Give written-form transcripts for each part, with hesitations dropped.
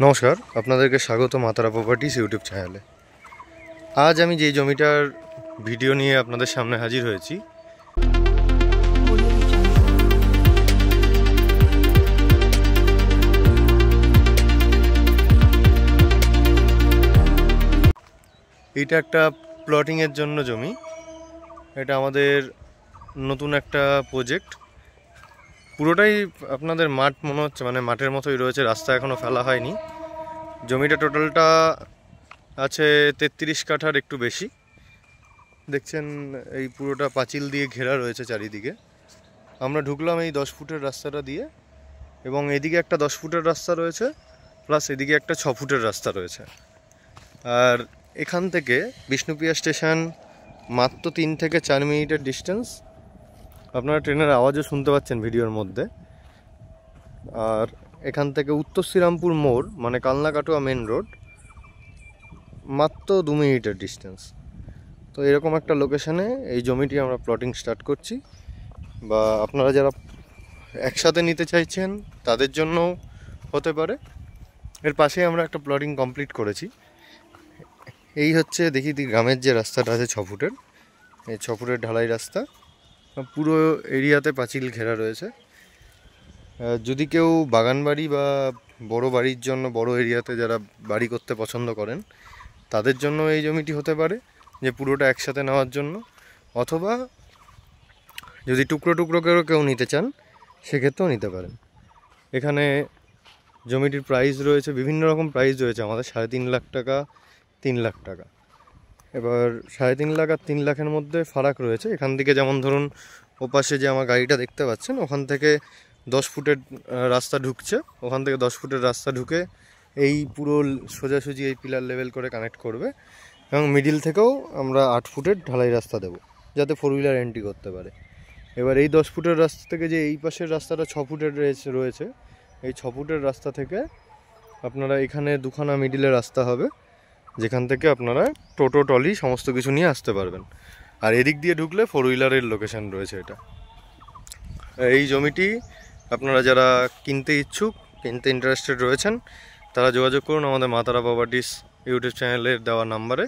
নমস্কার, আপনাদেরকে স্বাগত মাতারা প্রপার্টিস ইউটিউব চ্যানেলে। আজ আমি যে জমিটার ভিডিও নিয়ে আপনাদের সামনে হাজির হয়েছি, এটা একটা প্লটিংয়ের জন্য জমি। এটা আমাদের নতুন একটা প্রজেক্ট। পুরোটাই আপনাদের মাঠ মনে হচ্ছে, মানে মাঠের মতোই রয়েছে, রাস্তা এখনও ফেলা হয়নি। জমিটা টোটালটা আছে 33 কাঠার একটু বেশি। দেখছেন এই পুরোটা পাঁচিল দিয়ে ঘেরা রয়েছে চারিদিকে। আমরা ঢুকলাম এই 10 ফুটের রাস্তাটা দিয়ে, এবং এদিকে একটা 10 ফুটের রাস্তা রয়েছে, প্লাস এদিকে একটা 6 ফুটের রাস্তা রয়েছে। আর এখান থেকে বিষ্ণুপ্রিয়া স্টেশন মাত্র 3 থেকে 4 মিনিটের ডিস্টেন্স। আপনারা ট্রেনের আওয়াজও শুনতে পাচ্ছেন ভিডিওর মধ্যে। আর এখান থেকে উত্তর শ্রীরামপুর মোড়, মানে কালনা-কাটোয়া মেন রোড, মাত্র 2 মিনিটের ডিস্টেন্স। তো এরকম একটা লোকেশানে এই জমিটি আমরা প্লটিং স্টার্ট করছি। বা আপনারা যারা একসাথে নিতে চাইছেন তাদের জন্য হতে পারে। এর পাশে আমরা একটা প্লটিং কমপ্লিট করেছি। এই হচ্ছে দেখি গ্রামের যে রাস্তাটা আছে 6 ফুটের, এই 6 ফুটের ঢালাই রাস্তা। পুরো এরিয়াতে পাঁচিল ঘেরা রয়েছে। যদি কেউ বাগান বাড়ি বা বড় বাড়ির জন্য, বড় এরিয়াতে যারা বাড়ি করতে পছন্দ করেন, তাদের জন্য এই জমিটি হতে পারে, যে পুরোটা একসাথে নেওয়ার জন্য। অথবা যদি টুকরো টুকরো করেও কেউ নিতে চান, সেক্ষেত্রেও নিতে পারেন। এখানে জমিটির প্রাইস রয়েছে, বিভিন্ন রকম প্রাইস রয়েছে আমাদের। 3.5 লাখ টাকা, 3 লাখ টাকা। এবার 3.5 লাখ আর 3 লাখের মধ্যে ফারাক রয়েছে। এখান থেকে যেমন ধরুন, ওপাশে যে আমার গাড়িটা দেখতে পাচ্ছেন, ওখান থেকে 10 ফুটের রাস্তা ঢুকছে। ওখান থেকে 10 ফুটের রাস্তা ঢুকে এই পুরো সোজাসুজি এই পিলার লেভেল করে কানেক্ট করবে। এবং মিডিল থেকেও আমরা 8 ফুটের ঢালাই রাস্তা দেবো, যাতে 4 হুইলার এন্ট্রি করতে পারে। এবার এই 10 ফুটের রাস্তা থেকে যে এই পাশের রাস্তাটা 6 ফুটের রয়েছে, এই 6 ফুটের রাস্তা থেকে আপনারা এখানে দুখানা মিডিলের রাস্তা হবে, যেখান থেকে আপনারা টোটো টলি সমস্ত কিছু নিয়ে আসতে পারবেন। আর এদিক দিয়ে ঢুকলে 4 হুইলারের লোকেশন রয়েছে এটা। এই জমিটি আপনারা যারা কিনতে ইচ্ছুক, কিনতে ইন্টারেস্টেড রয়েছেন, তারা যোগাযোগ করুন আমাদের মাতারা প্রপার্টিস ইউটিউব চ্যানেলের দেওয়া নাম্বারে।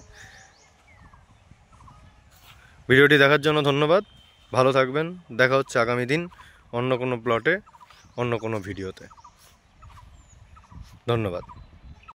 ভিডিওটি দেখার জন্য ধন্যবাদ। ভালো থাকবেন। দেখা হচ্ছে আগামী দিন অন্য কোনো প্লটে, অন্য কোনো ভিডিওতে। ধন্যবাদ।